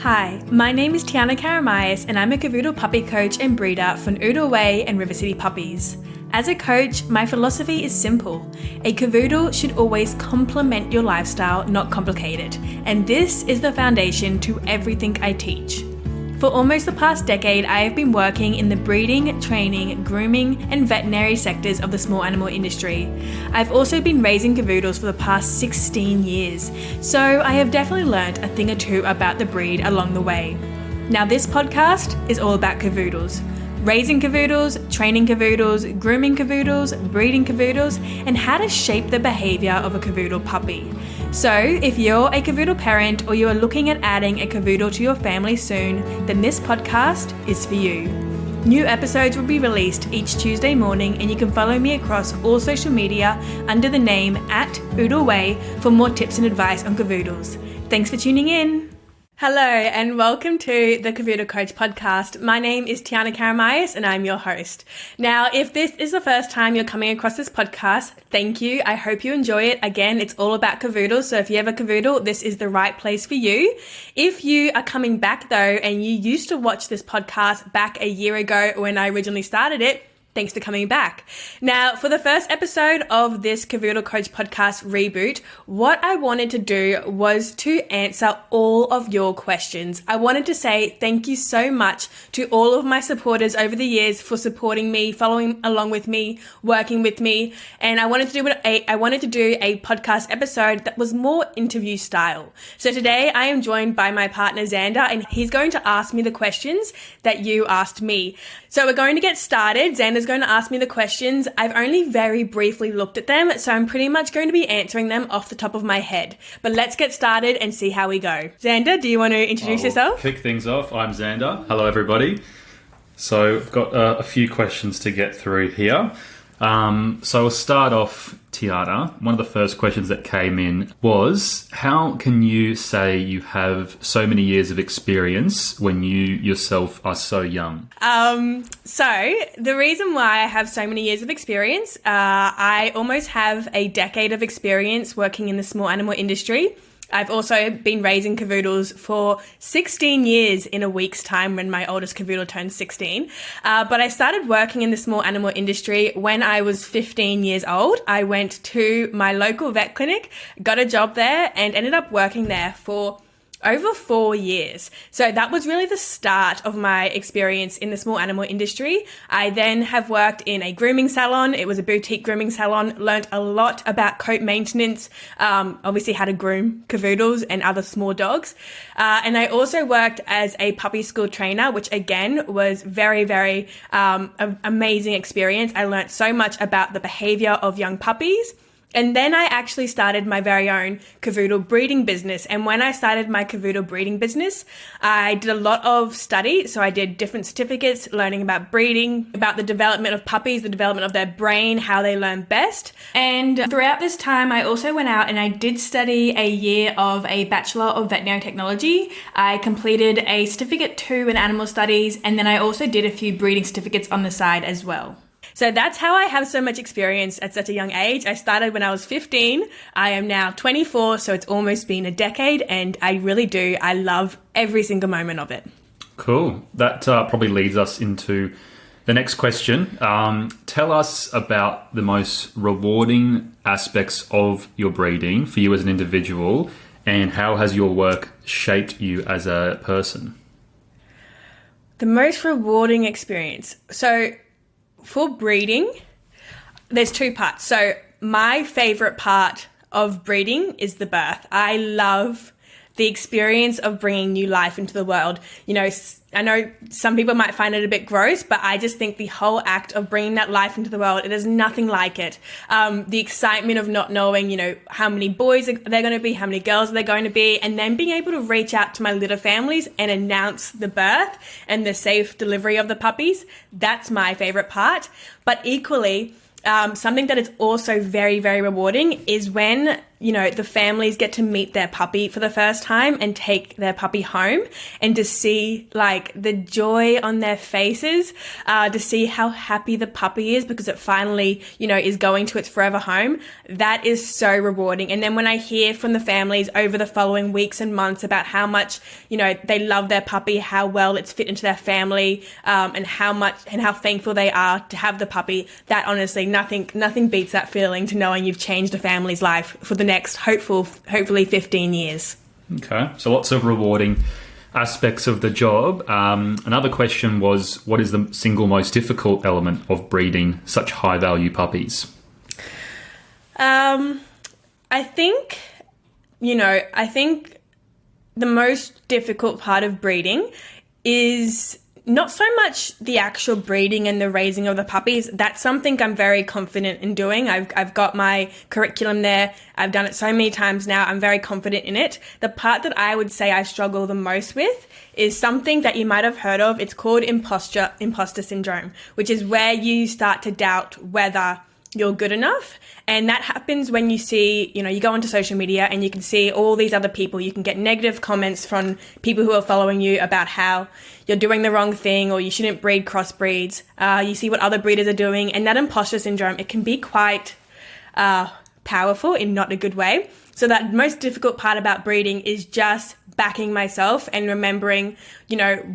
Hi, my name is Tiana Karamayas and I'm a Cavoodle puppy coach and breeder for Oodleway and River City Puppies. As a coach, my philosophy is simple. A Cavoodle should always complement your lifestyle, not complicate it. And this is the foundation to everything I teach. For almost the past decade, I have been working in the breeding, training, grooming, and veterinary sectors of the small animal industry. I've also been raising Cavoodles for the past 16 years, so I have definitely learnt a thing or two about the breed along the way. Now this podcast is all about Cavoodles. Raising Cavoodles, training Cavoodles, grooming Cavoodles, breeding Cavoodles, and how to shape the behaviour of a Cavoodle puppy. So, if you're a Cavoodle parent or you are looking at adding a Cavoodle to your family soon, then this podcast is for you. New episodes will be released each Tuesday morning, and you can follow me across all social media under the name @Oodleway for more tips and advice on Cavoodles. Thanks for tuning in. Hello and welcome to the Cavoodle Coach podcast. My name is Tiana Karamayas and I'm your host. Now, if this is the first time you're coming across this podcast, thank you. I hope you enjoy it. Again, it's all about Cavoodles, so if you have a Cavoodle, this is the right place for you. If you are coming back though and you used to watch this podcast back a year ago when I originally started it, thanks for coming back. Now, for the first episode of this Cavoodle Coach podcast reboot, what I wanted to do was to answer all of your questions. I wanted to say thank you so much to all of my supporters over the years for supporting me, following along with me, working with me, and I wanted to do a podcast episode that was more interview style. So today I am joined by my partner Xander, and he's going to ask me the questions that you asked me. So we're going to get started. Xander's going to ask me the questions. I've only very briefly looked at them, so I'm pretty much going to be answering them off the top of my head. But let's get started and see how we go. Xander, do you want to introduce yourself? Kick things off. I'm Xander. Hello, everybody. So I've got a few questions to get through here. So we'll start off, Tiana. One of the first questions that came in was, how can you say you have so many years of experience when you yourself are so young? So the reason why I have so many years of experience, I almost have a decade of experience working in the small animal industry. I've also been raising Cavoodles for 16 years in a week's time when my oldest Cavoodle turned 16. But I started working in the small animal industry when I was 15 years old. I went to my local vet clinic, got a job there, and ended up working there for over 4 years. So that was really the start of my experience in the small animal industry. I then have worked in a grooming salon. It was a boutique grooming salon, learnt a lot about coat maintenance, obviously how to groom Cavoodles and other small dogs. And I also worked as a puppy school trainer, which again was very, very amazing experience. I learnt so much about the behavior of young puppies. And then I actually started my very own Cavoodle breeding business. And when I started my Cavoodle breeding business, I did a lot of study. So I did different certificates, learning about breeding, about the development of puppies, the development of their brain, how they learn best. And throughout this time, I also went out and I did study a year of a Bachelor of Veterinary Technology. I completed a Certificate 2 in Animal Studies, and then I also did a few breeding certificates on the side as well. So that's how I have so much experience at such a young age. I started when I was 15. I am now 24, so it's almost been a decade, and I love every single moment of it. Cool. That probably leads us into the next question. Tell us about the most rewarding aspects of your breeding for you as an individual, and how has your work shaped you as a person? The most rewarding experience. So for breeding, there's two parts. So my favorite part of breeding is the birth. I love the experience of bringing new life into the world. You know, I know some people might find it a bit gross, but I just think the whole act of bringing that life into the world, there's nothing like it. The excitement of not knowing, you know, how many boys they're going to be, how many girls they're going to be, and then being able to reach out to my litter families and announce the birth and the safe delivery of the puppies. That's my favorite part. But equally, something that is also very, very rewarding is when the families get to meet their puppy for the first time and take their puppy home, and to see like the joy on their faces, to see how happy the puppy is because it finally, is going to its forever home. That is so rewarding. And then when I hear from the families over the following weeks and months about how much, they love their puppy, how well it's fit into their family, and how thankful they are to have the puppy, that honestly, nothing beats that feeling, to knowing you've changed a family's life for the next hopefully 15 years. Okay, so lots of rewarding aspects of the job. Another question was, what is the single most difficult element of breeding such high value puppies? I think the most difficult part of breeding is not so much the actual breeding and the raising of the puppies. That's something I'm very confident in doing. I've got my curriculum there. I've done it so many times now. I'm very confident in it. The part that I would say I struggle the most with is something that you might have heard of. It's called imposter syndrome, which is where you start to doubt whether you're good enough. And that happens when you see, you go onto social media and you can see all these other people. You can get negative comments from people who are following you about how you're doing the wrong thing or you shouldn't breed crossbreeds. You see what other breeders are doing, and that imposter syndrome, it can be quite powerful in not a good way. So that most difficult part about breeding is just backing myself and remembering,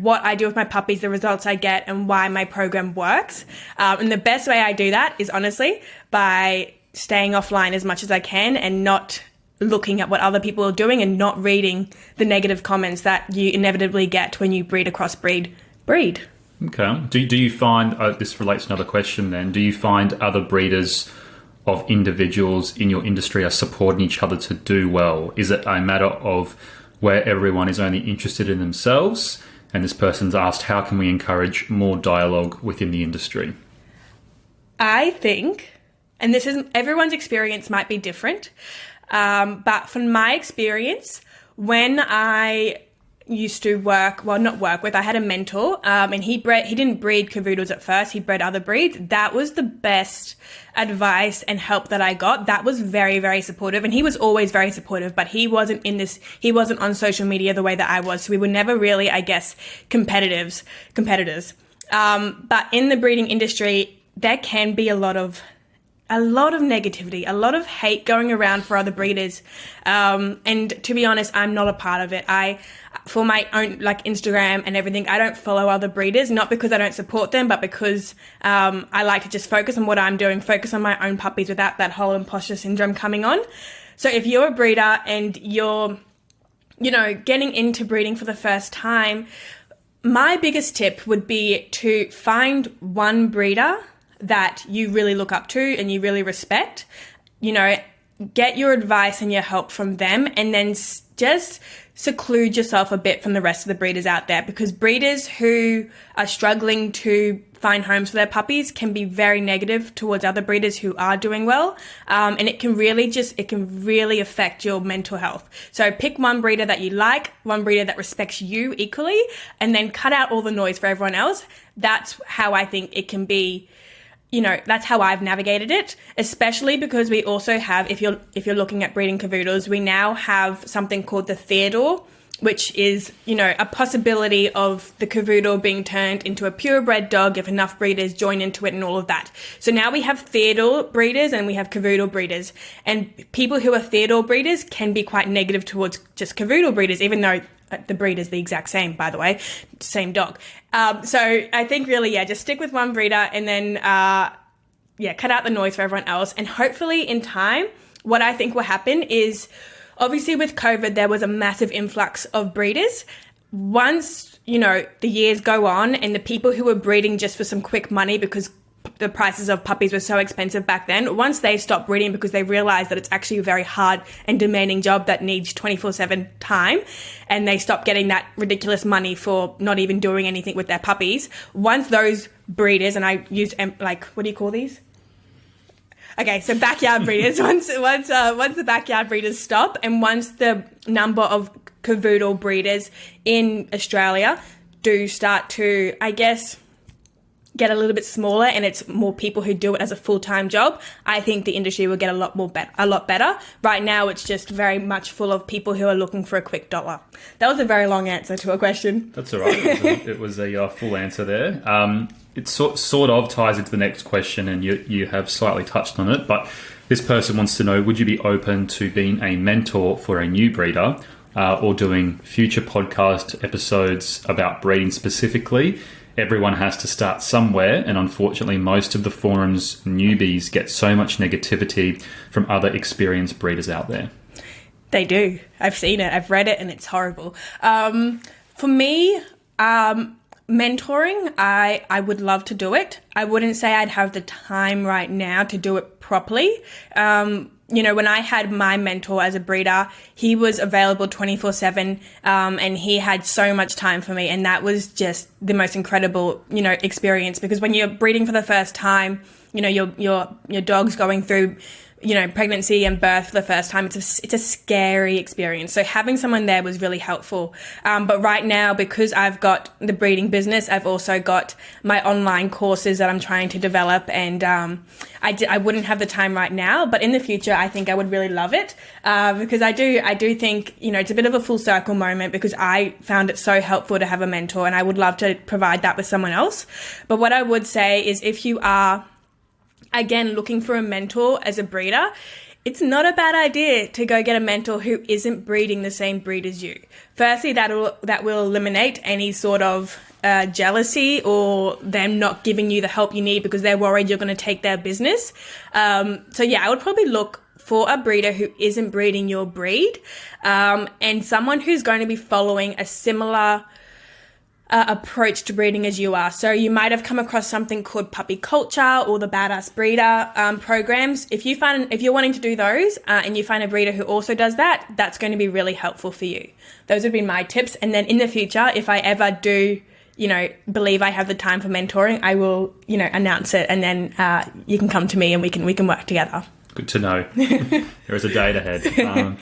what I do with my puppies, the results I get, and why my program works. And the best way I do that is honestly by staying offline as much as I can and not looking at what other people are doing and not reading the negative comments that you inevitably get when you breed a crossbreed breed. Okay. Do you find, this relates to another question then, do you find other breeders of individuals in your industry are supporting each other to do well? Is it a matter of where everyone is only interested in themselves, and this person's asked, how can we encourage more dialogue within the industry? I think, and this is, everyone's experience might be different, but from my experience, when I used to I had a mentor, and he didn't breed Cavoodles at first, he bred other breeds. That was the best advice and help that I got. That was very, very supportive, and he was always very supportive, but he wasn't on social media the way that I was, so we were never really, I guess, competitors. But in the breeding industry, there can be a lot of negativity, a lot of hate going around for other breeders. And to be honest, I'm not a part of it. For my own, Instagram and everything, I don't follow other breeders, not because I don't support them, but because I like to just focus on what I'm doing, focus on my own puppies without that whole imposter syndrome coming on. So if you're a breeder and you're, getting into breeding for the first time, my biggest tip would be to find one breeder that you really look up to and you really respect, get your advice and your help from them, and then just seclude yourself a bit from the rest of the breeders out there, because breeders who are struggling to find homes for their puppies can be very negative towards other breeders who are doing well. And it can really affect your mental health. So pick one breeder that you like, one breeder that respects you equally, and then cut out all the noise for everyone else. That's how I think it can be. That's how I've navigated it, especially because we also have, if you're looking at breeding Cavoodles, we now have something called the Theodore, which is, a possibility of the Cavoodle being turned into a purebred dog if enough breeders join into it and all of that. So now we have Theodore breeders and we have Cavoodle breeders, and people who are Theodore breeders can be quite negative towards just Cavoodle breeders, even though the breed is the exact same, by the way, same dog. So I think really, just stick with one breeder and then, cut out the noise for everyone else. And hopefully in time, what I think will happen is, obviously with COVID, there was a massive influx of breeders. Once, the years go on and the people who were breeding just for some quick money because the prices of puppies were so expensive back then, once they stopped breeding because they realized that it's actually a very hard and demanding job that needs 24/7 time, and they stopped getting that ridiculous money for not even doing anything with their puppies, once those breeders, and I use what do you call these? Okay, so backyard breeders. Once the backyard breeders stop, and once the number of Cavoodle breeders in Australia do start to, I guess, get a little bit smaller and it's more people who do it as a full-time job, I think the industry will get a lot better. Right now, it's just very much full of people who are looking for a quick dollar. That was a very long answer to a question. That's all right. It was a full answer there. It sort of ties into the next question, and you have slightly touched on it, but this person wants to know, would you be open to being a mentor for a new breeder or doing future podcast episodes about breeding specifically? Everyone has to start somewhere, and unfortunately most of the forum's newbies get so much negativity from other experienced breeders out there. They do. I've seen it. I've read it, and it's horrible. For me, mentoring, I would love to do it. I wouldn't say I'd have the time right now to do it properly. When I had my mentor as a breeder, he was available 24/7, and he had so much time for me. And that was just the most incredible, experience, because when you're breeding for the first time, your dog's going through, pregnancy and birth for the first time. It's a scary experience. So having someone there was really helpful. But right now, because I've got the breeding business, I've also got my online courses that I'm trying to develop, and I wouldn't have the time right now. But in the future, I think I would really love it, because I do think, it's a bit of a full circle moment, because I found it so helpful to have a mentor, and I would love to provide that with someone else. But what I would say is, if you are, again, looking for a mentor as a breeder, it's not a bad idea to go get a mentor who isn't breeding the same breed as you. Firstly, that will eliminate any sort of jealousy or them not giving you the help you need because they're worried you're going to take their business. I would probably look for a breeder who isn't breeding your breed, and someone who's going to be following a similar approach to breeding as you are. So you might have come across something called Puppy Culture or the Badass Breeder programs. If you're wanting to do those and you find a breeder who also does that, that's going to be really helpful for you. Those would be my tips. And then in the future, if I ever do, believe I have the time for mentoring, I will, announce it, and then you can come to me and we can work together. Good to know. There is a date ahead.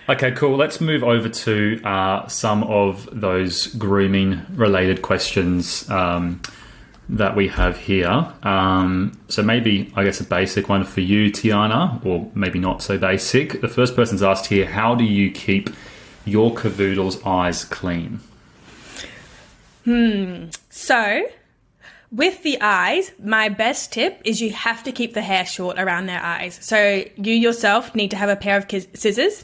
Okay, cool. Let's move over to some of those grooming-related questions that we have here. So maybe, I guess, a basic one for you, Tiana, or maybe not so basic. The first person's asked here, how do you keep your Cavoodle's eyes clean? So, with the eyes, my best tip is you have to keep the hair short around their eyes. So you yourself need to have a pair of scissors.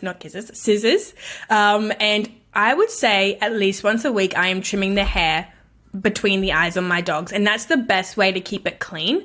And I would say at least once a week I am trimming the hair between the eyes on my dogs. And that's the best way to keep it clean,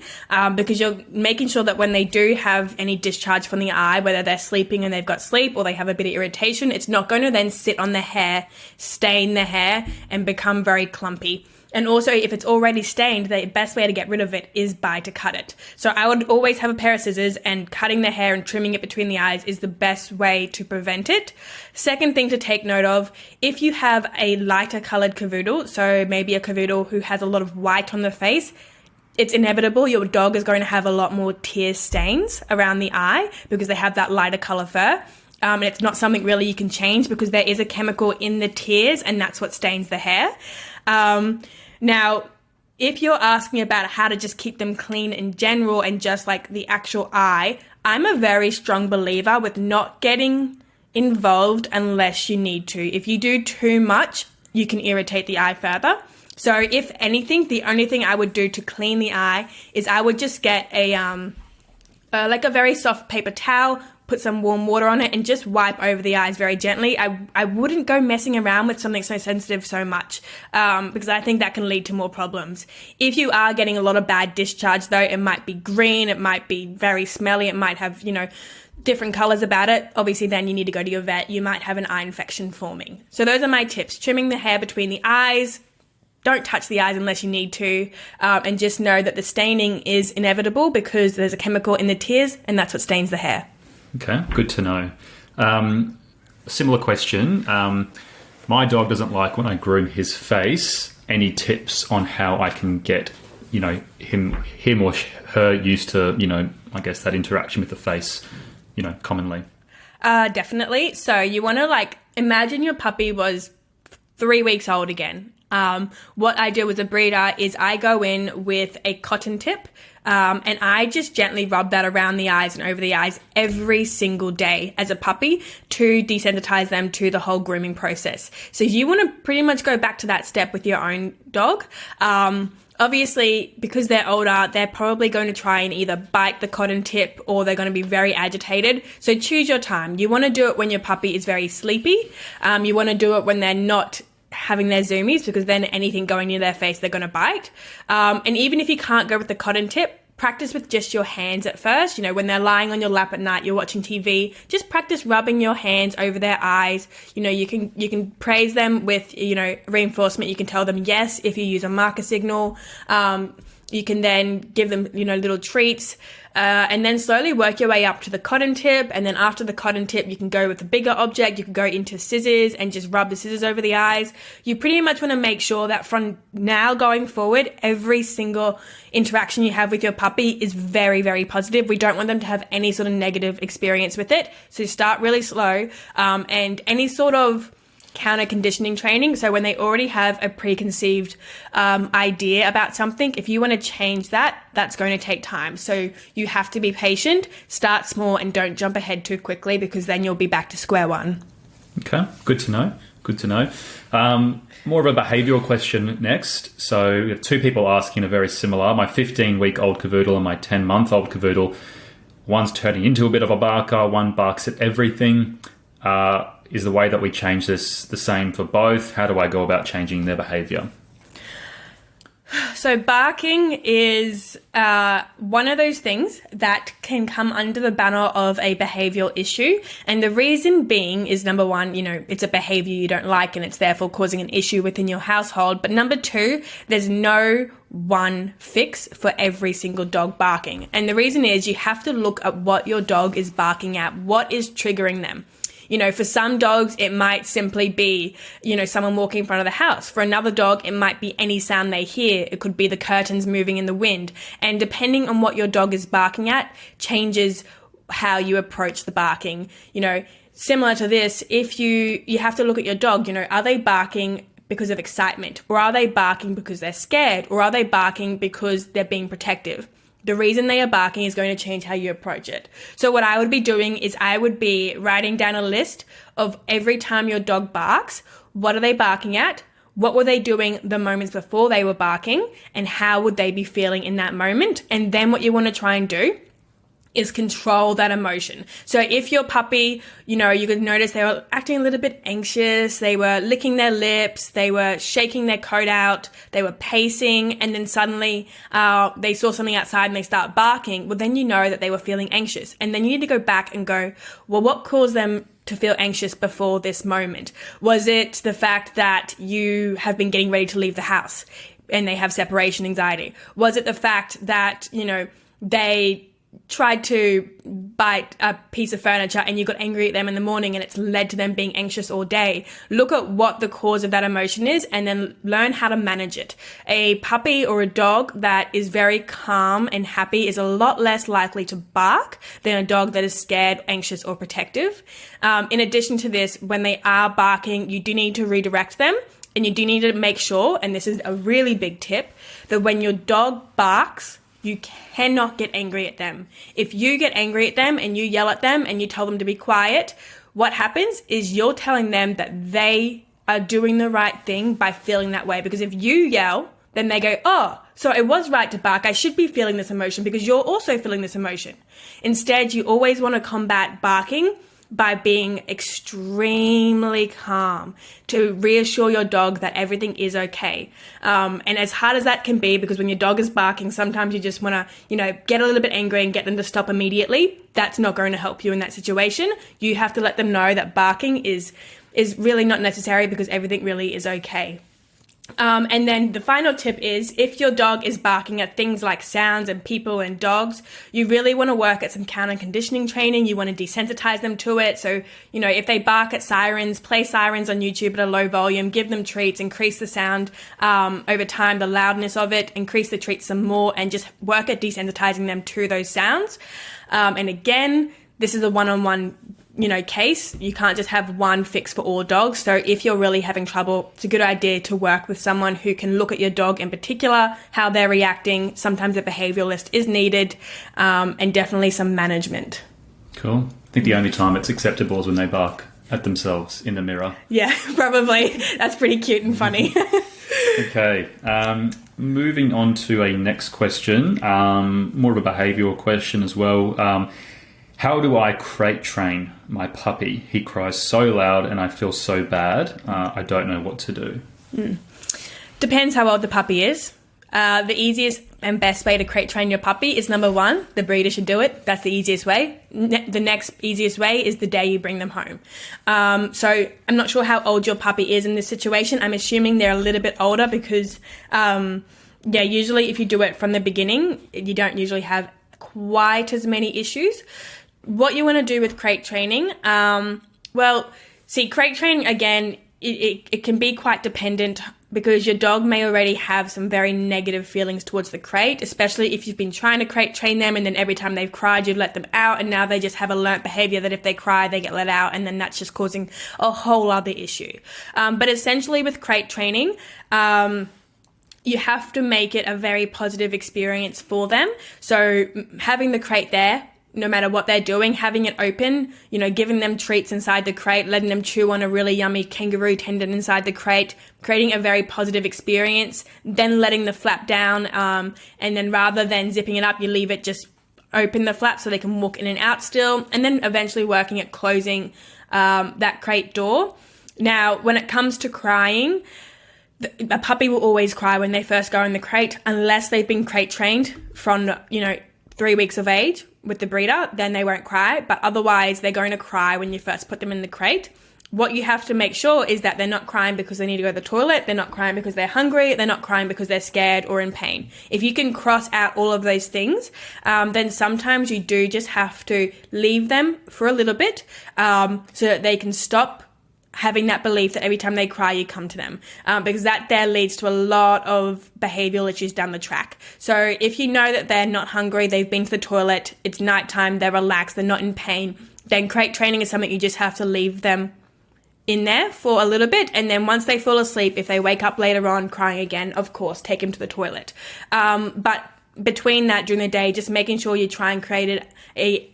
because you're making sure that when they do have any discharge from the eye, whether they're sleeping and they've got sleep or they have a bit of irritation, it's not going to then sit on the hair, stain the hair, and become very clumpy. And also, if it's already stained, the best way to get rid of it is to cut it. So I would always have a pair of scissors, and cutting the hair and trimming it between the eyes is the best way to prevent it. Second thing to take note of, if you have a lighter colored Cavoodle, so maybe a Cavoodle who has a lot of white on the face, it's inevitable your dog is going to have a lot more tear stains around the eye because they have that lighter color fur. And it's not something really you can change because there is a chemical in the tears, and that's what stains the hair. Now, if you're asking about how to just keep them clean in general and just like the actual eye, I'm a very strong believer with not getting involved unless you need to. If you do too much, you can irritate the eye further. So if anything, the only thing I would do to clean the eye is I would just get a very soft paper towel, put some warm water on it, and just wipe over the eyes very gently. I wouldn't go messing around with something so sensitive so much, because I think that can lead to more problems. If you are getting a lot of bad discharge though, it might be green, it might be very smelly, it might have, different colors about it. Obviously then you need to go to your vet. You might have an eye infection forming. So those are my tips. Trimming the hair between the eyes. Don't touch the eyes unless you need to, and just know that the staining is inevitable because there's a chemical in the tears, and that's what stains the hair. Okay, good to know. Similar question. My dog doesn't like when I groom his face. Any tips on how I can get, him or her used to, I guess that interaction with the face, commonly? Definitely. So you want to imagine your puppy was 3 weeks old again. What I do as a breeder is I go in with a cotton tip, and I just gently rub that around the eyes and over the eyes every single day as a puppy to desensitize them to the whole grooming process. So you want to pretty much go back to that step with your own dog. Obviously, because they're older, they're probably going to try and either bite the cotton tip or they're going to be very agitated. So choose your time. You want to do it when your puppy is very sleepy. You want to do it when they're not having their zoomies, because then anything going near their face, they're going to bite. And even if you can't go with the cotton tip, practice with just your hands at first. When they're lying on your lap at night, you're watching TV, just practice rubbing your hands over their eyes. You can praise them with, reinforcement. You can tell them yes if you use a marker signal. You can then give them, little treats, and then slowly work your way up to the cotton tip. And then after the cotton tip, you can go with a bigger object. You can go into scissors and just rub the scissors over the eyes. You pretty much want to make sure that from now going forward, every single interaction you have with your puppy is very, very positive. We don't want them to have any sort of negative experience with it. So start really slow, and any sort of counter conditioning training. So when they already have a preconceived idea about something, if you want to change that, that's going to take time. So you have to be patient, start small, and don't jump ahead too quickly, because then you'll be back to square one. Okay, good to know. Good to know. More of a behavioural question next. So we have two people asking a very similar. My 15-week-old Cavoodle and my 10-month-old Cavoodle. One's turning into a bit of a barker. One barks at everything. Is the way that we change this the same for both? How do I go about changing their behaviour? So barking is one of those things that can come under the banner of a behavioural issue. And the reason being is, number one, it's a behaviour you don't like and it's therefore causing an issue within your household. But number two, there's no one fix for every single dog barking. And the reason is you have to look at what your dog is barking at, what is triggering them. For some dogs, it might simply be, someone walking in front of the house. For another dog, it might be any sound they hear. It could be the curtains moving in the wind. And depending on what your dog is barking at, changes how you approach the barking. Similar to this, if you have to look at your dog, are they barking because of excitement? Or are they barking because they're scared? Or are they barking because they're being protective? The reason they are barking is going to change how you approach it. So what I would be doing is I would be writing down a list of every time your dog barks, what are they barking at? What were they doing the moments before they were barking? And how would they be feeling in that moment? And then what you want to try and do is control that emotion. So if your puppy, you could notice they were acting a little bit anxious, they were licking their lips, they were shaking their coat out, they were pacing, and then suddenly they saw something outside and they start barking, well, then you know that they were feeling anxious. And then you need to go back and go, well, what caused them to feel anxious before this moment? Was it the fact that you have been getting ready to leave the house and they have separation anxiety? Was it the fact that, they tried to bite a piece of furniture and you got angry at them in the morning and it's led to them being anxious all day? Look at what the cause of that emotion is and then learn how to manage it. A puppy or a dog that is very calm and happy is a lot less likely to bark than a dog that is scared, anxious, or protective. In addition to this, when they are barking, you do need to redirect them. And you do need to make sure, and this is a really big tip, that when your dog barks, you cannot get angry at them. If you get angry at them and you yell at them and you tell them to be quiet, what happens is you're telling them that they are doing the right thing by feeling that way. Because if you yell, then they go, oh, so it was right to bark. I should be feeling this emotion because you're also feeling this emotion. Instead, you always want to combat barking by being extremely calm to reassure your dog that everything is okay. And as hard as that can be, because when your dog is barking, sometimes you just want to, get a little bit angry and get them to stop immediately. That's not going to help you in that situation. You have to let them know that barking is really not necessary because everything really is okay. And then the final tip is if your dog is barking at things like sounds and people and dogs, you really want to work at some counter conditioning training. You want to desensitize them to it. So, if they bark at sirens, play sirens on YouTube at a low volume, give them treats, increase the sound over time, the loudness of it, increase the treats some more, and just work at desensitizing them to those sounds. And again, this is a one-on-one case. You can't just have one fix for all dogs. So if you're really having trouble, it's a good idea to work with someone who can look at your dog in particular, how they're reacting. Sometimes a behavioralist is needed, and definitely some management. Cool. I think the only time it's acceptable is when they bark at themselves in the mirror. Yeah, probably. That's pretty cute and funny. Okay. Moving on to a next question, more of a behavioural question as well. How do I crate train my puppy? He cries so loud and I feel so bad. I don't know what to do. Depends how old the puppy is. The easiest and best way to crate train your puppy is, number one, the breeder should do it. That's the easiest way. The next easiest way is the day you bring them home. So I'm not sure how old your puppy is in this situation. I'm assuming they're a little bit older because, usually if you do it from the beginning, you don't usually have quite as many issues. What you want to do with crate training, crate training, again, it can be quite dependent because your dog may already have some very negative feelings towards the crate, especially if you've been trying to crate train them and then every time they've cried, you've let them out and now they just have a learnt behaviour that if they cry, they get let out, and then that's just causing a whole other issue. But essentially with crate training, you have to make it a very positive experience for them. So having the crate there, no matter what they're doing, having it open, giving them treats inside the crate, letting them chew on a really yummy kangaroo tendon inside the crate, creating a very positive experience, then letting the flap down, and then rather than zipping it up, you leave it just open the flap so they can walk in and out still, and then eventually working at closing that crate door. Now, when it comes to crying, a puppy will always cry when they first go in the crate, unless they've been crate trained from, 3 weeks of age with the breeder, then they won't cry. But otherwise, they're going to cry when you first put them in the crate. What you have to make sure is that they're not crying because they need to go to the toilet. They're not crying because they're hungry. They're not crying because they're scared or in pain. If you can cross out all of those things, then sometimes you do just have to leave them for a little bit, so that they can stop having that belief that every time they cry, you come to them, because that there leads to a lot of behavioural issues down the track. So if you know that they're not hungry, they've been to the toilet, it's nighttime, they're relaxed, they're not in pain, then crate training is something you just have to leave them in there for a little bit, and then once they fall asleep, if they wake up later on crying again, of course, take them to the toilet. But between that, during the day, just making sure you try and create it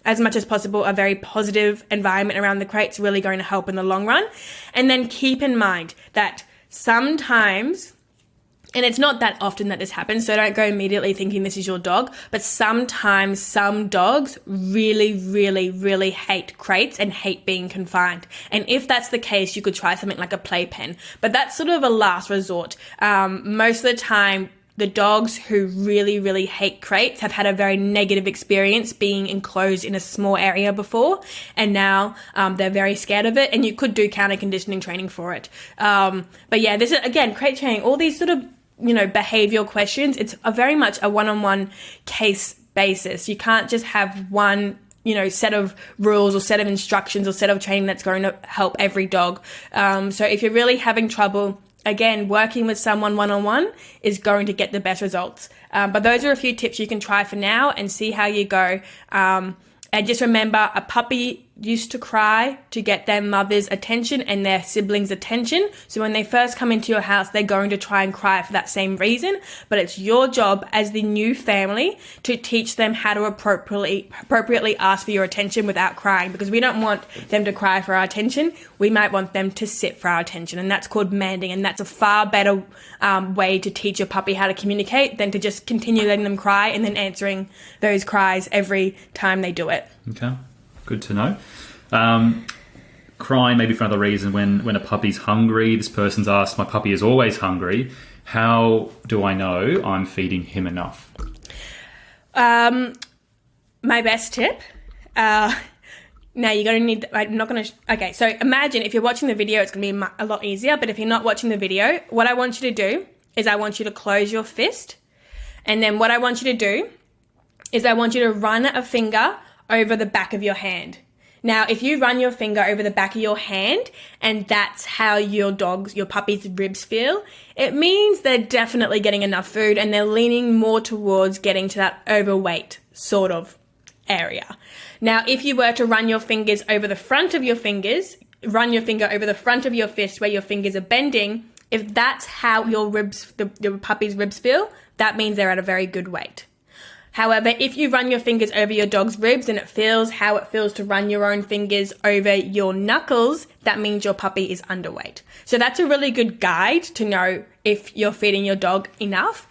as much as possible, a very positive environment around the crate's really going to help in the long run. And then keep in mind that sometimes, and it's not that often that this happens, so don't go immediately thinking this is your dog, but sometimes some dogs really, really, really hate crates and hate being confined. And if that's the case, you could try something like a playpen. But that's sort of a last resort. Most of the time, the dogs who really, really hate crates have had a very negative experience being enclosed in a small area before, and now they're very scared of it, and you could do counter conditioning training for it. But yeah, this is, again, crate training, all these sort of, behavioural questions, it's very much a one-on-one case basis. You can't just have one set of rules or set of instructions or set of training that's going to help every dog. So if you're really having trouble, again, working with someone one-on-one is going to get the best results. But those are a few tips you can try for now and see how you go. And just remember, a puppy used to cry to get their mother's attention and their siblings' attention. So when they first come into your house, they're going to try and cry for that same reason. But it's your job as the new family to teach them how to appropriately ask for your attention without crying, because we don't want them to cry for our attention. We might want them to sit for our attention, and that's called manding. And that's a far better way to teach your puppy how to communicate than to just continue letting them cry and then answering those cries every time they do it. Okay. Good to know. Crying maybe for another reason when a puppy's hungry. This person's asked, my puppy is always hungry. How do I know I'm feeding him enough? My best tip. Now you're going to need, I'm not going to, okay, so imagine if you're watching the video, it's going to be a lot easier, but if you're not watching the video, what I want you to do is I want you to close your fist, and then what I want you to do is I want you to run a finger over the back of your hand. Now, if you run your finger over the back of your hand and that's how your puppy's ribs feel, it means they're definitely getting enough food and they're leaning more towards getting to that overweight sort of area. Now, if you were to run your fingers over the front of your fingers, run your finger over the front of your fist where your fingers are bending, if that's how your ribs, the puppy's ribs feel, that means they're at a very good weight. However, if you run your fingers over your dog's ribs and it feels how it feels to run your own fingers over your knuckles, that means your puppy is underweight. So that's a really good guide to know if you're feeding your dog enough.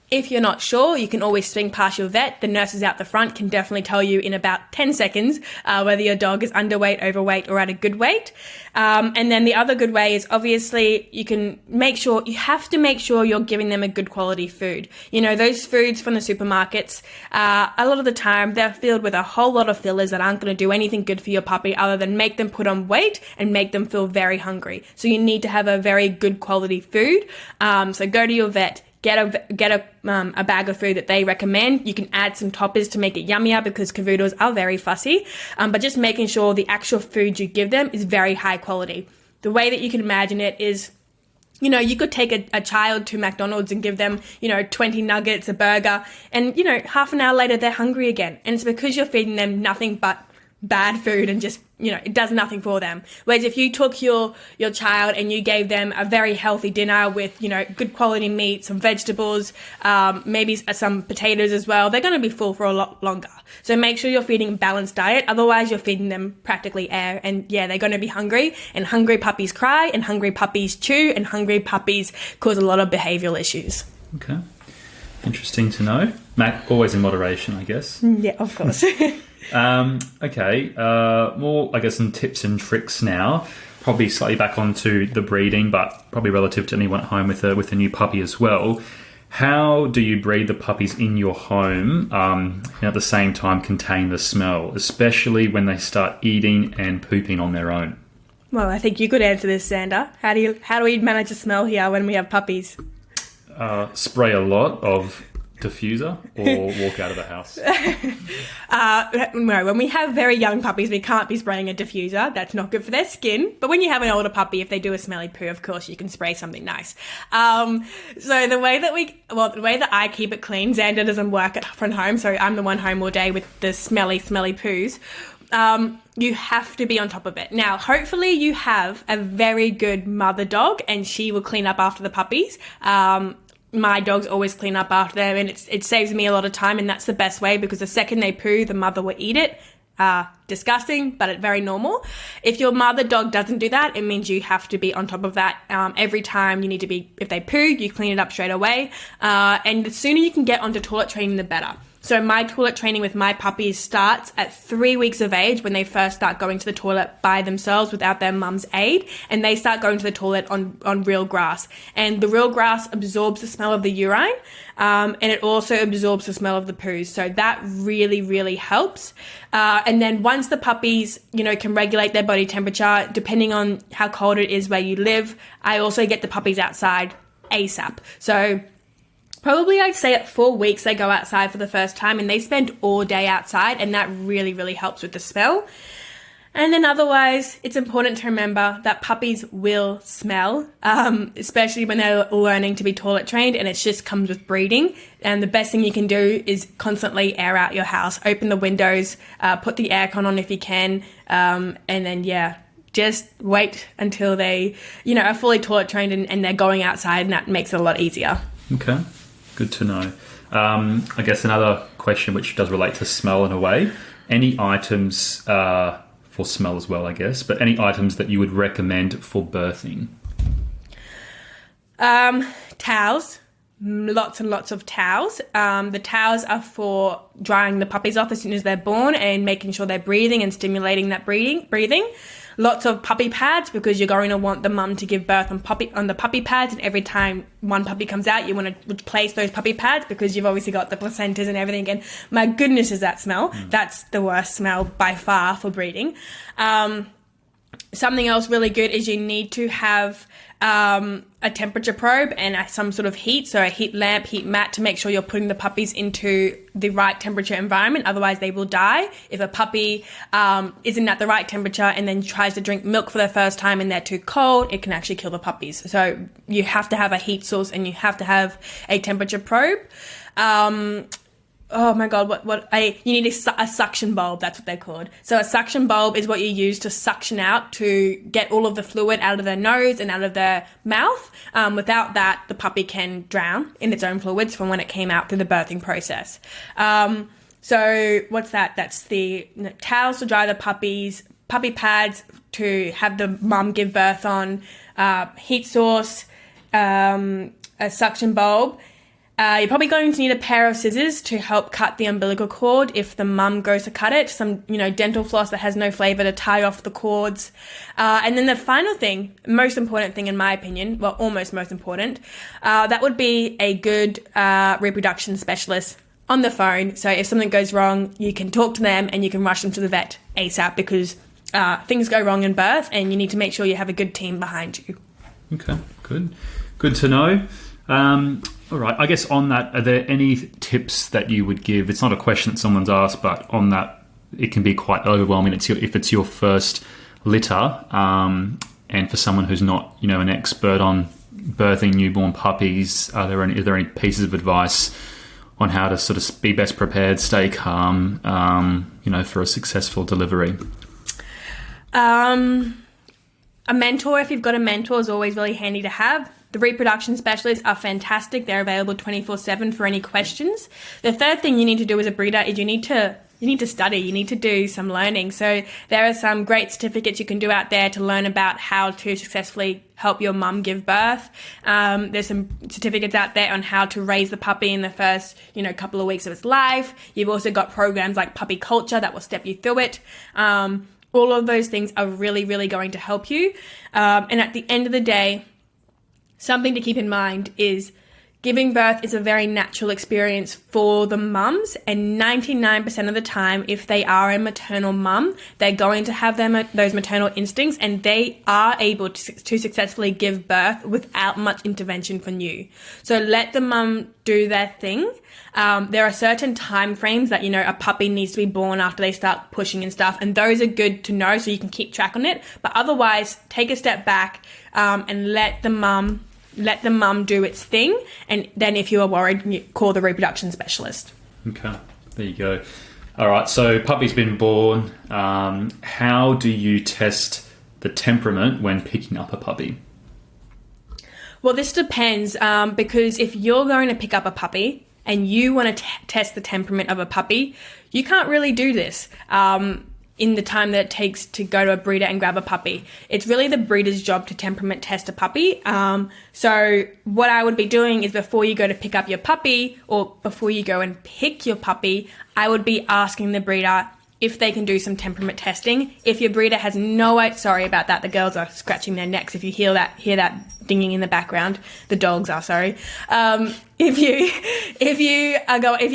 If you're not sure, you can always swing past your vet. The nurses out the front can definitely tell you in about 10 seconds whether your dog is underweight, overweight, or at a good weight. And then the other good way is obviously you have to make sure you're giving them a good quality food. You know, those foods from the supermarkets, a lot of the time they're filled with a whole lot of fillers that aren't going to do anything good for your puppy other than make them put on weight and make them feel very hungry. So you need to have a very good quality food. So go to your vet. Get a bag of food that they recommend. You can add some toppers to make it yummier because cavoodles are very fussy, but just making sure the actual food you give them is very high quality. The way that you can imagine it is, you know, you could take a child to McDonald's and give them, 20 nuggets, a burger, and, half an hour later they're hungry again. And it's because you're feeding them nothing but bad food and just, it does nothing for them. Whereas if you took your child and you gave them a very healthy dinner with, good quality meat, some vegetables, maybe some potatoes as well, they're going to be full for a lot longer. So make sure you're feeding a balanced diet. Otherwise, you're feeding them practically air. And yeah, they're going to be hungry. And hungry puppies cry, and hungry puppies chew, and hungry puppies cause a lot of behavioural issues. Okay. Interesting to know. Matt, always in moderation, I guess. Yeah, of course. Okay, more, I guess, some tips and tricks now. Probably slightly back onto the breeding, but probably relative to anyone at home with a new puppy as well. How do you breed the puppies in your home and at the same time contain the smell, especially when they start eating and pooping on their own? Well, I think you could answer this, Xander. How do we manage the smell here when we have puppies? Spray a lot of diffuser or walk out of the house? No, when we have very young puppies, we can't be spraying a diffuser. That's not good for their skin. But when you have an older puppy, if they do a smelly poo, of course, you can spray something nice. So the way that I keep it clean, Xander doesn't work from home, so I'm the one home all day with the smelly poos. You have to be on top of it. Now, hopefully you have a very good mother dog and she will clean up after the puppies. My dogs always clean up after them, and it saves me a lot of time, and that's the best way because the second they poo, the mother will eat it. Disgusting, but it's very normal. If your mother dog doesn't do that, it means you have to be on top of that. Every time you need to be, if they poo, you clean it up straight away. And the sooner you can get onto toilet training, the better. So my toilet training with my puppies starts at 3 weeks of age when they first start going to the toilet by themselves without their mum's aid, and they start going to the toilet on real grass. And the real grass absorbs the smell of the urine, and it also absorbs the smell of the poos. So that really, really helps. And then once the puppies, can regulate their body temperature, depending on how cold it is where you live, I also get the puppies outside ASAP. So probably I'd say at 4 weeks they go outside for the first time and they spend all day outside, and that really, really helps with the smell. And then otherwise, it's important to remember that puppies will smell, especially when they're learning to be toilet trained, and it just comes with breeding. And the best thing you can do is constantly air out your house, open the windows, put the aircon on if you can, and then, just wait until they, are fully toilet trained and they're going outside, and that makes it a lot easier. Okay. Good to know. I guess another question which does relate to smell in a way. Any items for smell as well, I guess, but any items that you would recommend for birthing? Towels. Lots and lots of towels. The towels are for drying the puppies off as soon as they're born and making sure they're breathing and stimulating that breathing. Lots of puppy pads because you're going to want the mum to give birth on the puppy pads, and every time one puppy comes out, you want to replace those puppy pads because you've obviously got the placentas and everything. And my goodness, is that smell? That's the worst smell by far for breeding. Something else really good is you need to have a temperature probe and some sort of heat, so a heat lamp, heat mat, to make sure you're putting the puppies into the right temperature environment. Otherwise, they will die. If a puppy isn't at the right temperature and then tries to drink milk for the first time and they're too cold, it can actually kill the puppies. So you have to have a heat source and you have to have a temperature probe. oh my God, you need a suction bulb. That's what they're called. So a suction bulb is what you use to suction out, to get all of the fluid out of their nose and out of their mouth. Without that, the puppy can drown in its own fluids from when it came out through the birthing process. So what's that? That's the towels to dry the puppies, puppy pads to have the mum give birth on, heat source, a suction bulb. You're probably going to need a pair of scissors to help cut the umbilical cord if the mum goes to cut it. Some, dental floss that has no flavour to tie off the cords. And then the final thing, most important thing in my opinion, well, almost most important, that would be a good reproduction specialist on the phone. So if something goes wrong, you can talk to them and you can rush them to the vet ASAP, because things go wrong in birth and you need to make sure you have a good team behind you. Okay, good. Good to know. All right, I guess on that, are there any tips that you would give? It's not a question that someone's asked, but on that, it can be quite overwhelming if it's your first litter, and for someone who's not, an expert on birthing newborn puppies, are there any pieces of advice on how to sort of be best prepared, stay calm, for a successful delivery? A mentor, if you've got a mentor, is always really handy to have. The reproduction specialists are fantastic. They're available 24/7 for any questions. The third thing you need to do as a breeder is you need to study. You need to do some learning. So there are some great certificates you can do out there to learn about how to successfully help your mum give birth. There's some certificates out there on how to raise the puppy in the first, couple of weeks of its life. You've also got programs like Puppy Culture that will step you through it. All of those things are really, really going to help you. And at the end of the day, something to keep in mind is giving birth is a very natural experience for the mums, and 99% of the time, if they are a maternal mum, they're going to have those maternal instincts, and they are able to successfully give birth without much intervention from you. So let the mum do their thing. There are certain time frames that, a puppy needs to be born after they start pushing and stuff, and those are good to know so you can keep track on it. But otherwise, take a step back and let the mum do its thing, and then if you are worried, you call the reproduction specialist. Okay, there you go. All right, so puppy's been born. How do you test the temperament when picking up a puppy? Well, this depends, because if you're going to pick up a puppy and you want to test the temperament of a puppy, you can't really do this in the time that it takes to go to a breeder and grab a puppy. It's really the breeder's job to temperament test a puppy. So what I would be doing is, before you go to pick up your puppy, or before you go and pick your puppy, I would be asking the breeder if they can do some temperament testing. If your breeder has no idea, sorry about that, the girls are scratching their necks. If you hear that dinging in the background, the dogs are, sorry. If you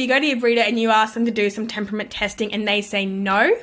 go to your breeder and you ask them to do some temperament testing and they say no,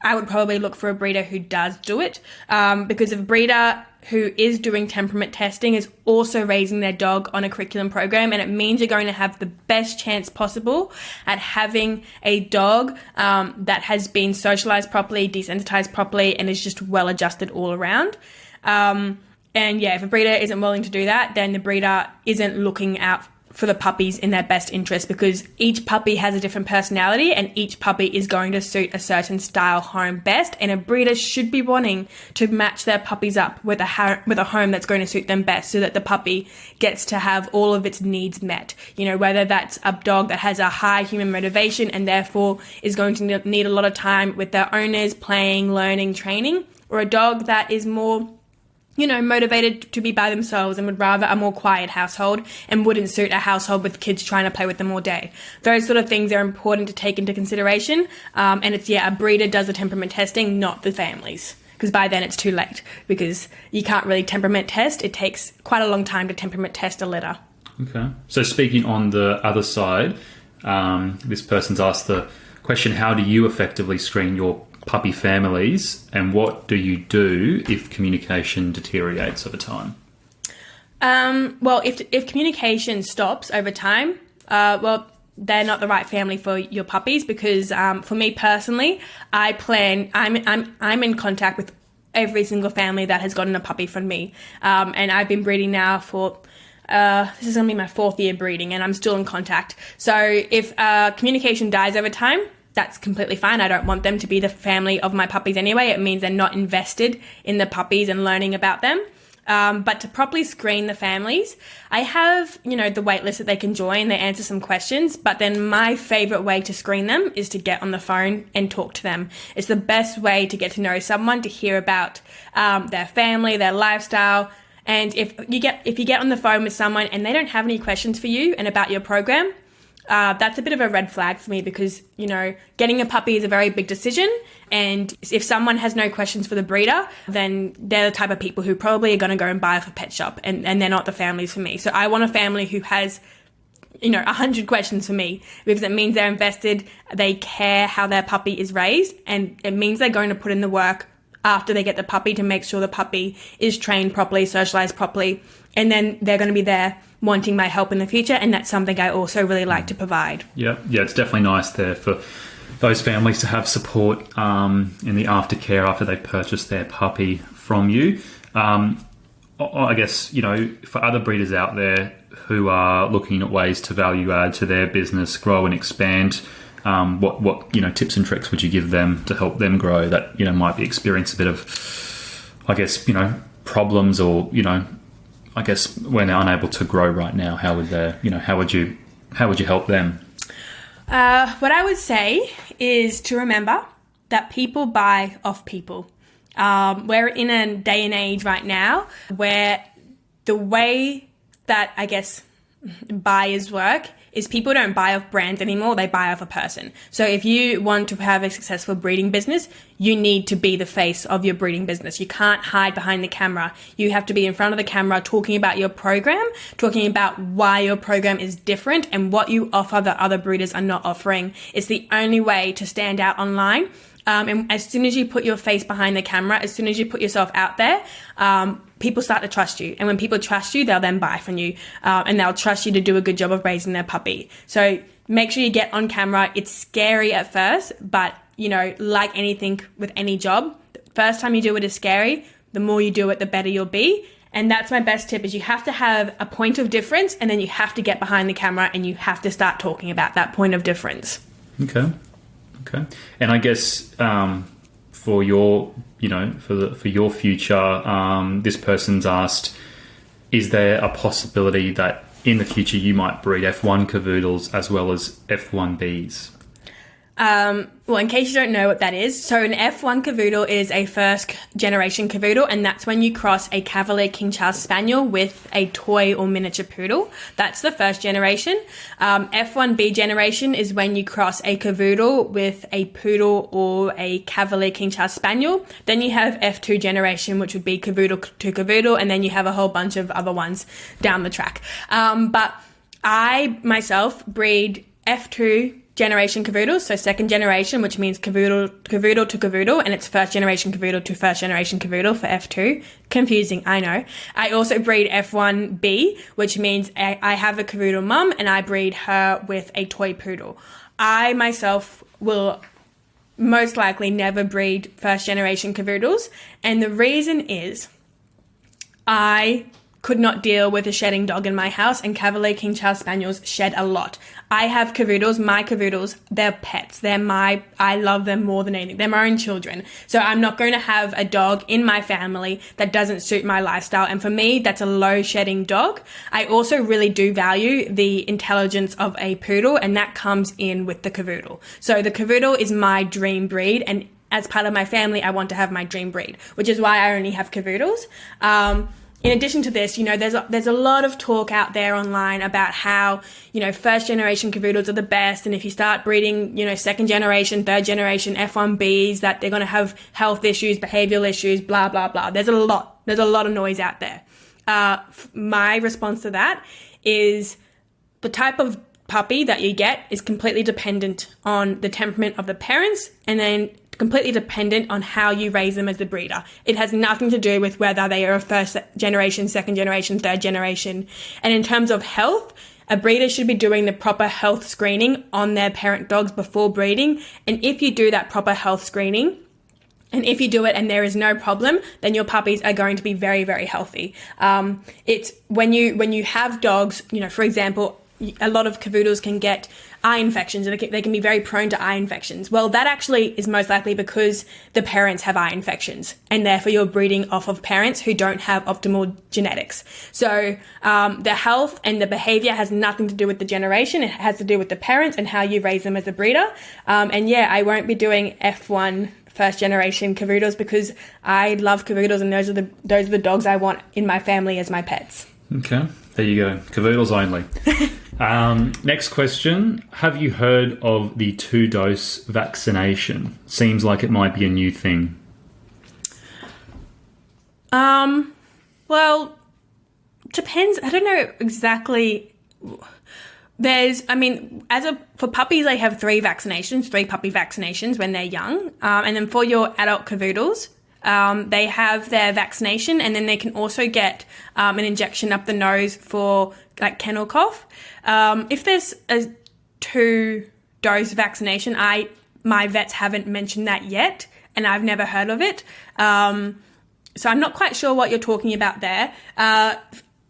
I would probably look for a breeder who does do it, because a breeder who is doing temperament testing is also raising their dog on a curriculum program, and it means you're going to have the best chance possible at having a dog that has been socialized properly, desensitized properly, and is just well adjusted all around. And yeah, if a breeder isn't willing to do that, then the breeder isn't looking out for the puppies in their best interest, because each puppy has a different personality and each puppy is going to suit a certain style home best, and a breeder should be wanting to match their puppies up with a home that's going to suit them best, so that the puppy gets to have all of its needs met. Whether that's a dog that has a high human motivation and therefore is going to need a lot of time with their owners, playing, learning, training, or a dog that is more motivated to be by themselves and would rather a more quiet household and wouldn't suit a household with kids trying to play with them all day. Those sort of things are important to take into consideration. And it's, a breeder does the temperament testing, not the families, because by then it's too late, because you can't really temperament test. It takes quite a long time to temperament test a litter. Okay. So speaking on the other side, this person's asked the question, how do you effectively screen your puppy families, and what do you do if communication deteriorates over time? Well, if communication stops over time, they're not the right family for your puppies, because for me personally, I'm in contact with every single family that has gotten a puppy from me, and I've been breeding now for this is going to be my 4th year breeding and I'm still in contact. So if communication dies over time, that's completely fine. I don't want them to be the family of my puppies anyway. It means they're not invested in the puppies and learning about them. But to properly screen the families, I have, the wait list that they can join. They answer some questions, but then my favorite way to screen them is to get on the phone and talk to them. It's the best way to get to know someone, to hear about their family, their lifestyle. And if you get on the phone with someone and they don't have any questions for you and about your program, that's a bit of a red flag for me because, getting a puppy is a very big decision. And if someone has no questions for the breeder, then they're the type of people who probably are going to go and buy off a pet shop and they're not the families for me. So I want a family who has, 100 questions for me because it means they're invested, they care how their puppy is raised, and it means they're going to put in the work after they get the puppy to make sure the puppy is trained properly, socialized properly, and then they're going to be there wanting my help in the future, and that's something I also really like to provide. Yeah, it's definitely nice there for those families to have support in the aftercare after they've purchased their puppy from you. I guess, for other breeders out there who are looking at ways to value add to their business, grow and expand, what tips and tricks would you give them to help them grow that, might be experience a bit of, I guess, problems or, I guess when they're unable to grow right now, how would you help them? What I would say is to remember that people buy off people. We're in a day and age right now where the way that, I guess, buyers work is people don't buy off brands anymore, they buy off a person. So if you want to have a successful breeding business, you need to be the face of your breeding business. You can't hide behind the camera. You have to be in front of the camera talking about your program, talking about why your program is different and what you offer that other breeders are not offering. It's the only way to stand out online. And as soon as you put your face behind the camera, as soon as you put yourself out there, people start to trust you. And when people trust you, they'll then buy from you. And they'll trust you to do a good job of raising their puppy. So make sure you get on camera. It's scary at first, but, like anything with any job, the first time you do it is scary. The more you do it, the better you'll be. And that's my best tip is you have to have a point of difference and then you have to get behind the camera and you have to start talking about that point of difference. Okay. And I guess for your, for your future, this person's asked, is there a possibility that in the future you might breed F1 Cavoodles as well as F1Bs? Well, in case you don't know what that is, so an F1 Cavoodle is a first generation Cavoodle, and that's when you cross a Cavalier King Charles Spaniel with a toy or miniature poodle. That's the first generation. F1B generation is when you cross a Cavoodle with a poodle or a Cavalier King Charles Spaniel. Then you have F2 generation, which would be Cavoodle to Cavoodle, and then you have a whole bunch of other ones down the track. But I myself breed F2 generation Cavoodles, so second generation, which means Cavoodle to Cavoodle, and it's first generation Cavoodle to first generation Cavoodle for F2. Confusing, I know. I also breed F1B, which means I have a Cavoodle mum and I breed her with a toy poodle. I myself will most likely never breed first generation Cavoodles, and the reason is I could not deal with a shedding dog in my house, and Cavalier King Charles Spaniels shed a lot. I have Cavoodles, my Cavoodles, they're pets. I love them more than anything. They're my own children. So I'm not going to have a dog in my family that doesn't suit my lifestyle. And for me, that's a low shedding dog. I also really do value the intelligence of a poodle, and that comes in with the Cavoodle. So the Cavoodle is my dream breed, and as part of my family, I want to have my dream breed, which is why I only have Cavoodles. In addition to this, there's a lot of talk out there online about how, first generation Cavoodles are the best. And if you start breeding, second generation, third generation F1Bs, that they're going to have health issues, behavioral issues, blah, blah, blah. There's a lot of noise out there. My response to that is the type of puppy that you get is completely dependent on the temperament of the parents, and then completely dependent on how you raise them as the breeder. It has nothing to do with whether they are a first generation, second generation, third generation. And in terms of health, a breeder should be doing the proper health screening on their parent dogs before breeding. And if you do that proper health screening, And if you do it and there is no problem, then your puppies are going to be very, very healthy. It's when you have dogs, for example, a lot of cavoodles can get eye infections, and they can be very prone to eye infections. Well, that actually is most likely because the parents have eye infections, and therefore you're breeding off of parents who don't have optimal genetics. So the health and the behavior has nothing to do with the generation. It has to do with the parents and how you raise them as a breeder. I won't be doing F1 first generation cavoodles because I love cavoodles, and those are the dogs I want in my family as my pets. Okay, there you go. Cavoodles only. Next question. Have you heard of the 2-dose vaccination? Seems like it might be a new thing. Well, depends. I don't know exactly. For puppies, they have 3 puppy vaccinations when they're young. And then for your adult cavoodles, they have their vaccination, and then they can also get an injection up the nose for like kennel cough. If there's a 2-dose vaccination, my vets haven't mentioned that yet, and I've never heard of it. So I'm not quite sure what you're talking about there.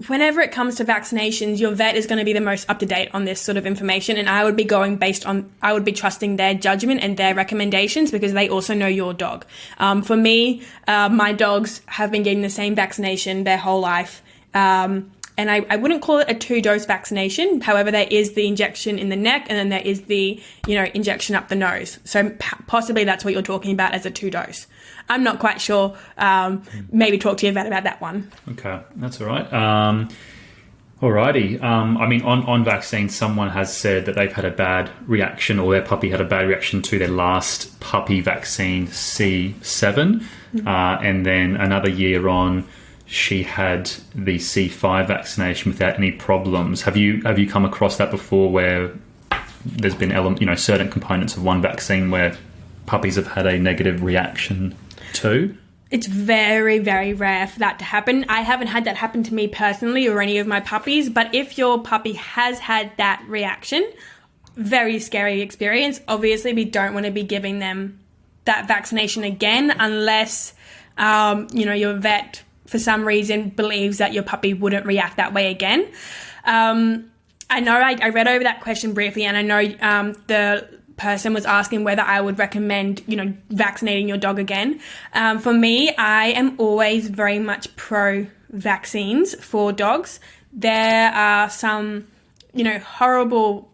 Whenever it comes to vaccinations, your vet is going to be the most up-to-date on this sort of information, and I would be I would be trusting their judgment and their recommendations because they also know your dog. For me, my dogs have been getting the same vaccination their whole life, and I wouldn't call it a 2-dose vaccination. However, there is the injection in the neck, and then there is the injection up the nose. So possibly that's what you're talking about as a 2-dose. I'm not quite sure. Maybe talk to your vet about that one. Okay, that's all right. Alrighty. On vaccines, someone has said that they've had a bad reaction, or their puppy had a bad reaction to their last puppy vaccine, C7, and then another year on, she had the C5 vaccination without any problems. Have you come across that before, where there's been certain components of one vaccine where puppies have had a negative reaction to? It's very, very rare for that to happen. I haven't had that happen to me personally or any of my puppies, but if your puppy has had that reaction, very scary experience. Obviously, we don't want to be giving them that vaccination again unless, your vet, for some reason, believes that your puppy wouldn't react that way again. I know I read over that question briefly, and I know the person was asking whether I would recommend, vaccinating your dog again. For me, I am always very much pro vaccines for dogs. There are some, horrible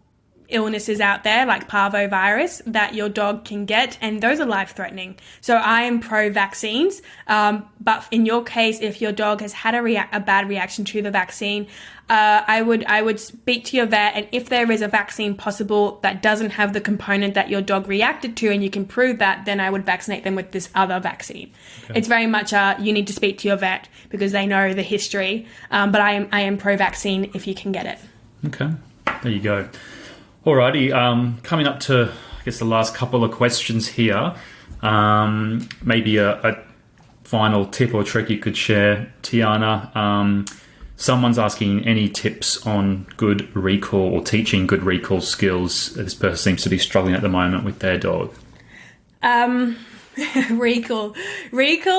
illnesses out there like parvovirus that your dog can get, and those are life-threatening. So I am pro vaccines. But in your case, if your dog has had a bad reaction to the vaccine, I would speak to your vet, and if there is a vaccine possible that doesn't have the component that your dog reacted to and you can prove that, then I would vaccinate them with this other vaccine. Okay. It's very much you need to speak to your vet because they know the history, but I am pro-vaccine if you can get it. Okay, there you go. Alrighty, coming up to, I guess, the last couple of questions here. Maybe a final tip or trick you could share, Tiana. Someone's asking any tips on good recall or teaching good recall skills. This person seems to be struggling at the moment with their dog. Recall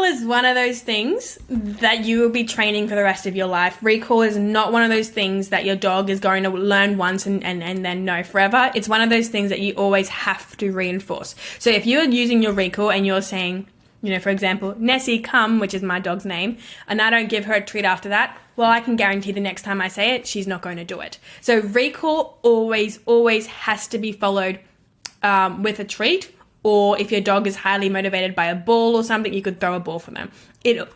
is one of those things that you will be training for the rest of your life. Recall is not one of those things that your dog is going to learn once and then know forever. It's one of those things that you always have to reinforce. So if you're using your recall and you're saying, for example, Nessie, come, which is my dog's name, and I don't give her a treat after that, well, I can guarantee the next time I say it, she's not going to do it. So recall always has to be followed with a treat. Or if your dog is highly motivated by a ball or something, you could throw a ball for them. It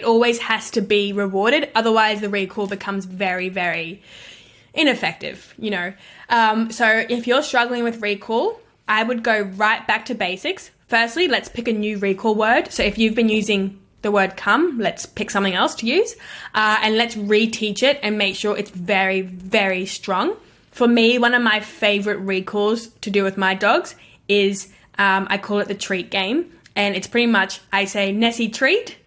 always has to be rewarded. Otherwise, the recall becomes very, very ineffective, So if you're struggling with recall, I would go right back to basics. Firstly, let's pick a new recall word. So if you've been using the word come, let's pick something else to use. And let's reteach it and make sure it's very, very strong. For me, one of my favorite recalls to do with my dogs is I call it the treat game, and it's pretty much I say Nessie treat,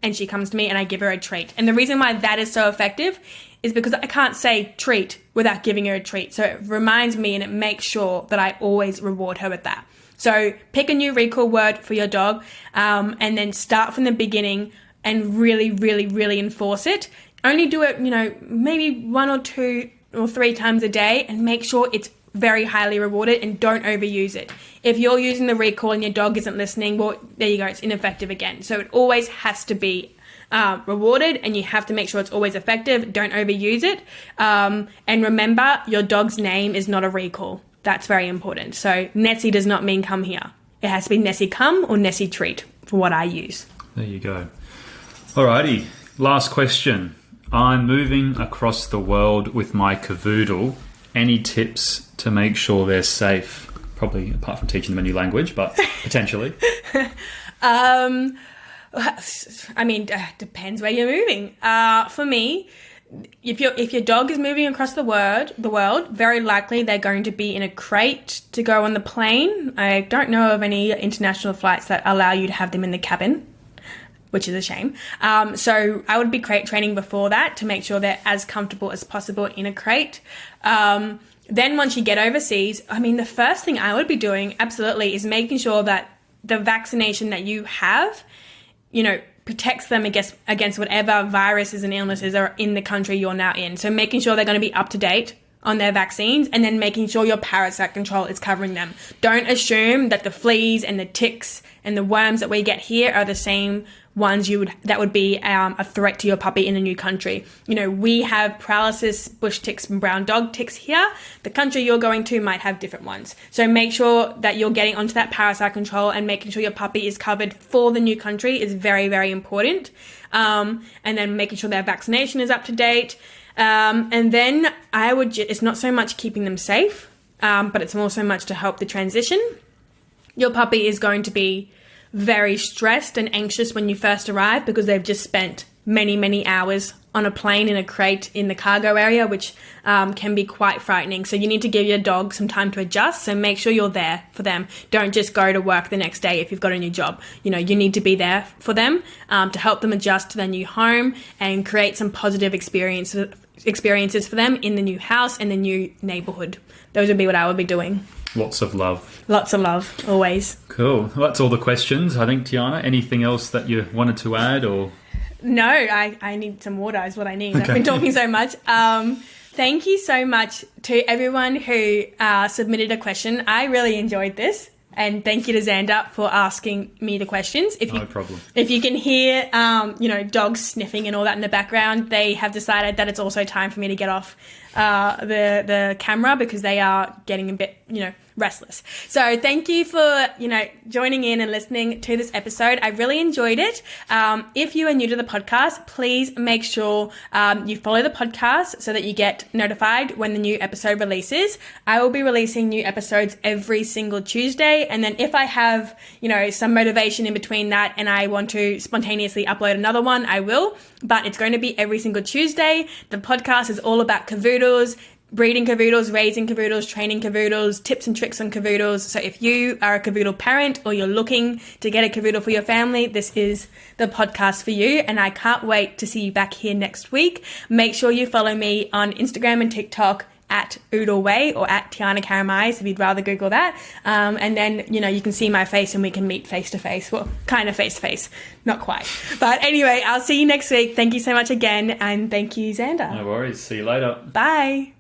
and she comes to me and I give her a treat. And the reason why that is so effective is because I can't say treat without giving her a treat. So it reminds me and it makes sure that I always reward her with that. So pick a new recall word for your dog, and then start from the beginning and really, really, really enforce it. Only do it, maybe 1 or 2 or 3 times a day, and make sure it's very highly rewarded, and don't overuse it. If you're using the recall and your dog isn't listening, well, there you go, it's ineffective again. So it always has to be rewarded, and you have to make sure it's always effective. Don't overuse it. And remember, your dog's name is not a recall. That's very important. So Nessie does not mean come here. It has to be Nessie come or Nessie treat for what I use. There you go. Alrighty, last question. I'm moving across the world with my Cavoodle. Any tips to make sure they're safe? Probably apart from teaching them a new language, but potentially. Depends where you're moving. For me, if your dog is moving across the world, very likely they're going to be in a crate to go on the plane. I don't know of any international flights that allow you to have them in the cabin, which is a shame. So I would be crate training before that to make sure they're as comfortable as possible in a crate. Then once you get overseas, the first thing I would be doing absolutely is making sure that the vaccination that you have, protects them against whatever viruses and illnesses are in the country you're now in. So making sure they're going to be up to date on their vaccines, and then making sure your parasite control is covering them. Don't assume that the fleas and the ticks and the worms that we get here are the same ones that would be a threat to your puppy in a new country. We have paralysis, bush ticks, and brown dog ticks here. The country you're going to might have different ones. So make sure that you're getting onto that parasite control, and making sure your puppy is covered for the new country is very, very important. And then making sure their vaccination is up to date. And then it's not so much keeping them safe, but it's more so much to help the transition. Your puppy is going to be very stressed and anxious when you first arrive, because they've just spent many, many hours on a plane in a crate in the cargo area, which can be quite frightening. So you need to give your dog some time to adjust. So make sure you're there for them. Don't just go to work the next day if you've got a new job. You need to be there for them to help them adjust to their new home and create some positive experiences for them in the new house and the new neighborhood. Those would be what I would be doing. Lots of love. Lots of love, always. Cool. Well, that's all the questions, I think, Tiana. Anything else that you wanted to add, or? No, I need some water is what I need. Okay. I've been talking so much. Thank you so much to everyone who submitted a question. I really enjoyed this. And thank you to Xander for asking me the questions. No problem. If you can hear, dogs sniffing and all that in the background, they have decided that it's also time for me to get off the camera, because they are getting a bit, restless. So thank you for, joining in and listening to this episode. I really enjoyed it. If you are new to the podcast, please make sure you follow the podcast so that you get notified when the new episode releases. I will be releasing new episodes every single Tuesday. And then if I have, some motivation in between that and I want to spontaneously upload another one, I will. But it's going to be every single Tuesday. The podcast is all about Cavoodles, breeding Cavoodles, raising Cavoodles, training Cavoodles, tips and tricks on Cavoodles. So if you are a Cavoodle parent or you're looking to get a Cavoodle for your family, this is the podcast for you. And I can't wait to see you back here next week. Make sure you follow me on Instagram and TikTok at Oodleway or at Tiana Karamais, if you'd rather Google that. And then, you can see my face and we can meet face to face. Well, kind of face to face, not quite. But anyway, I'll see you next week. Thank you so much again. And thank you, Xander. No worries. See you later. Bye.